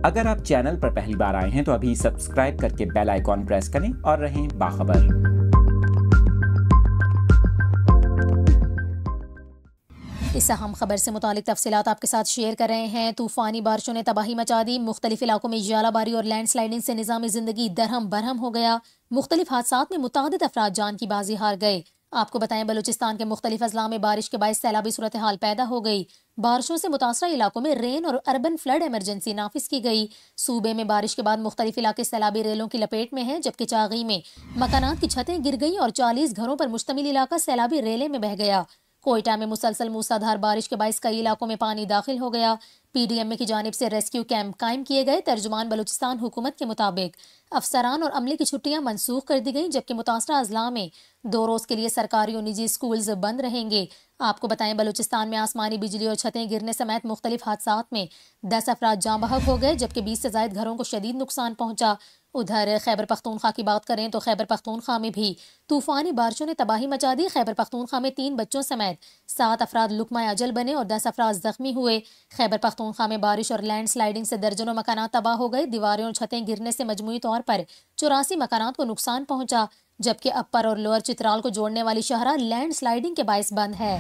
اگر آپ چینل پر پہلی بار آئے ہیں تو ابھی سبسکرائب کر کے بیل آئیکن پریس کریں اور رہیں باخبر۔ اس اہم خبر سے متعلق تفصیلات آپ کے ساتھ شیئر کر رہے ہیں۔ طوفانی بارشوں نے تباہی مچا دی، مختلف علاقوں میں ژالہ باری اور لینڈ سلائڈنگ سے نظام زندگی درہم برہم ہو گیا۔ مختلف حادثات میں متعدد افراد جان کی بازی ہار گئے۔ آپ کو بتائیں بلوچستان کے مختلف اضلاع میں بارش کے باعث سیلابی صورتحال پیدا ہو گئی۔ بارشوں سے متاثرہ علاقوں میں رین اور اربن فلڈ ایمرجنسی نافذ کی گئی۔ صوبے میں بارش کے بعد مختلف علاقے سیلابی ریلوں کی لپیٹ میں ہیں، جبکہ چاغی میں مکانات کی چھتیں گر گئی اور 40 گھروں پر مشتمل علاقہ سیلابی ریلے میں بہہ گیا۔ کوئٹہ میں مسلسل موسلادھار بارش کے باعث کئی علاقوں میں پانی داخل ہو گیا۔ پی ڈی ایم اے کی جانب سے ریسکیو کیمپ قائم کیے گئے۔ ترجمان بلوچستان حکومت کے مطابق افسران اور عملے کی چھٹیاں منسوخ کر دی گئیں، جبکہ متاثرہ اضلاع میں 2 روز کے لیے سرکاری اور نجی اسکولز بند رہیں گے۔ آپ کو بتائیں بلوچستان میں آسمانی بجلی اور چھتیں گرنے سمیت مختلف حادثات میں 10 افراد جاں بحق ہو گئے، جبکہ 20 سے زائد گھروں کو شدید نقصان پہنچا۔ ادھر خیبر پختونخوا کی بات کریں تو خیبر پختونخوا میں بھی طوفانی بارشوں نے تباہی مچا دی۔ خیبر پختونخوا میں 3 بچوں سمیت 7 افراد لقمہ اجل بنے اور 10 افراد زخمی ہوئے۔ خیبر پختونخوا میں بارش اور لینڈ سلائڈنگ سے درجنوں مکانات تباہ ہو گئے۔ دیواریں اور چھتیں گرنے سے مجموعی طور پر 84 مکانات کو نقصان پہنچا، جبکہ اپر اور لوئر چترال کو جوڑنے والی شاہراہ لینڈ سلائڈنگ کے باعث بند ہے۔